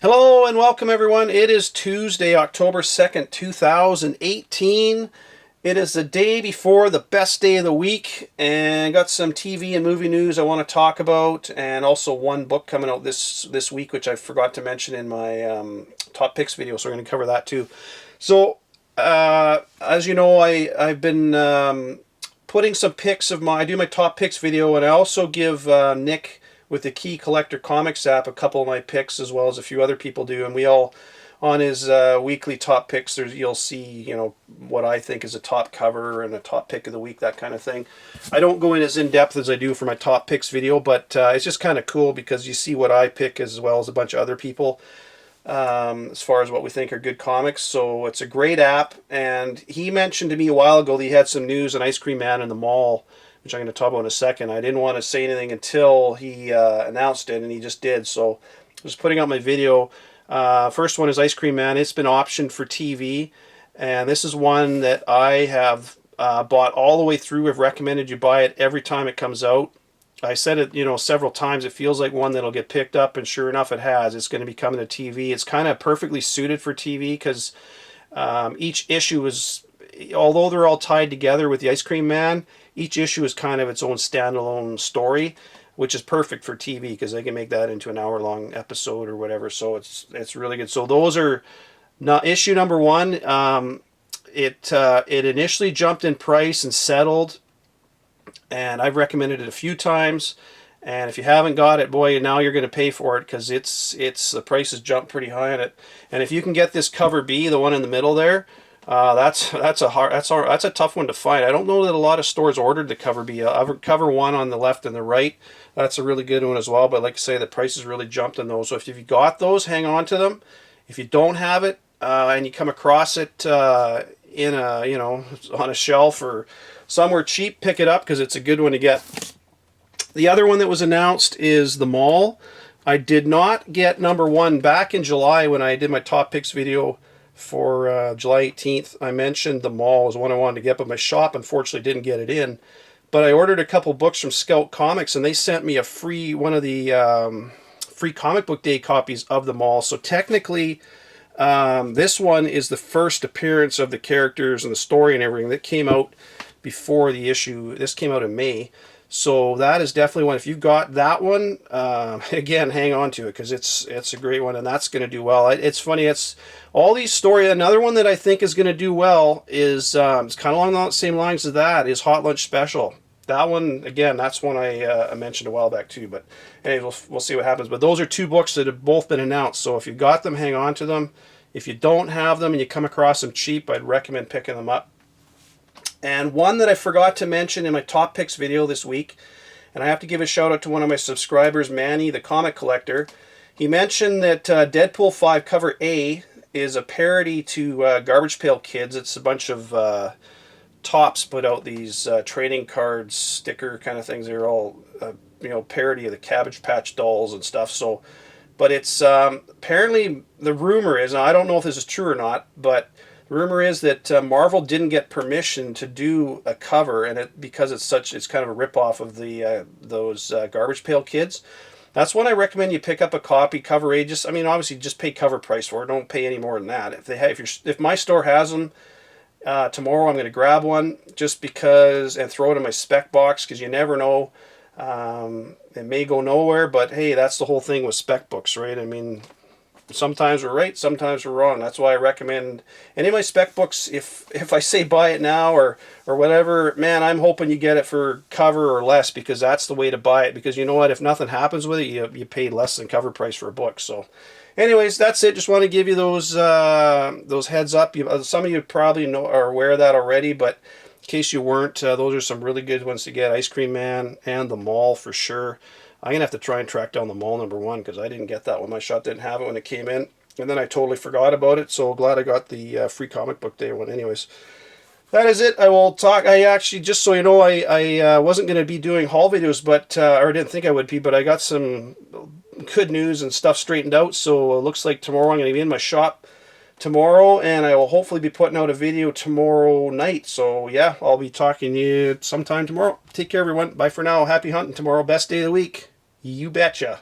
Hello and welcome everyone. It is Tuesday, October 2nd, 2018. It is the day before the best day of the week, and got some TV and movie news I want to talk about, and also one book coming out this week which I forgot to mention in my top picks video, so we're going to cover that too. So as you know, I've been putting some picks of I do my top picks video, and I also give Nick with the Key Collector Comics app a couple of my picks, as well as a few other people do, and we all, on his weekly top picks, you'll see, what I think is a top cover and a top pick of the week, that kind of thing. I don't go in as in-depth as I do for my top picks video, but it's just kind of cool because you see what I pick as well as a bunch of other people, as far as what we think are good comics. So it's a great app, and he mentioned to me a while ago that he had some news on Ice Cream Man in the mall, which I'm going to talk about in a second. I didn't want to say anything until he announced it, and he just did. So I was putting out my video. First one is Ice Cream Man. It's been optioned for TV, and this is one that I have bought all the way through. I've recommended you buy it every time it comes out. I said it, several times. It feels like one that'll get picked up, and sure enough, it has. It's going to be coming to TV. It's kind of perfectly suited for TV because each issue is, although they're all tied together with the Ice Cream Man, each issue is kind of its own standalone story, which is perfect for TV because they can make that into an hour-long episode or whatever. So it's really good. So those are not issue number one. It initially jumped in price and settled, and I've recommended it a few times. And if you haven't got it, boy, now you're going to pay for it because the price has jumped pretty high on it. And if you can get this cover B, the one in the middle there, that's a tough one to find. I don't know that a lot of stores ordered the cover B. Cover one on the left and the right, that's a really good one as well. But like I say, the prices really jumped on those. So if you got those, hang on to them. If you don't have it and you come across it in on a shelf or somewhere cheap, pick it up because it's a good one to get. The other one that was announced is The Mall. I did not get number one back in July when I did my top picks video. For July 18th, I mentioned The Mall was one I wanted to get, but my shop unfortunately didn't get it in. But I ordered a couple books from Scout Comics, and they sent me one of the free comic book day copies of The Mall. So technically, this one is the first appearance of the characters and the story and everything that came out before the issue. This came out in May. So that is definitely one. If you've got that one, again, hang on to it because it's a great one, and that's going to do well. It's funny. It's all these stories. Another one that I think is going to do well is it's kind of along the same lines as that is Hot Lunch Special. That one, again, that's one I mentioned a while back too. But anyway, we'll see what happens. But those are two books that have both been announced. So if you've got them, hang on to them. If you don't have them and you come across them cheap, I'd recommend picking them up. And one that I forgot to mention in my top picks video this week, and I have to give a shout out to one of my subscribers, Manny, the comic collector. He mentioned that Deadpool 5 cover A is a parody to Garbage Pail Kids. It's a bunch of Tops put out these trading cards, sticker kind of things. They're all parody of the Cabbage Patch Dolls and stuff. So, but it's apparently the rumor is, and I don't know if this is true or not, but the rumor is that Marvel didn't get permission to do a cover, and because it's kind of a ripoff of those Garbage Pail Kids. That's when I recommend you pick up a copy, cover A. Obviously, just pay cover price for it. Don't pay any more than that. If my store has them, tomorrow I'm going to grab one just because and throw it in my spec box because you never know. It may go nowhere, but hey, that's the whole thing with spec books, right? Sometimes we're right, sometimes we're wrong. That's why I recommend any of my spec books. If I say buy it now or whatever, man, I'm hoping you get it for cover or less because that's the way to buy it. Because you know what? If nothing happens with it, you paid less than cover price for a book. So, anyways, that's it. Just want to give you those heads up. Some of you probably are aware of that already, but in case you weren't, those are some really good ones to get. Ice Cream Man and The Mall for sure. I'm going to have to try and track down The Mall number one because I didn't get that one. My shop didn't have it when it came in. And then I totally forgot about it. So glad I got the free comic book day one. Anyways, that is it. I will talk. I actually, just so you know, I wasn't going to be doing haul videos, but or didn't think I would be. But I got some good news and stuff straightened out. So it looks like tomorrow I'm going to be in my shop tomorrow. And I will hopefully be putting out a video tomorrow night. So yeah, I'll be talking to you sometime tomorrow. Take care, everyone. Bye for now. Happy hunting tomorrow. Best day of the week. You betcha.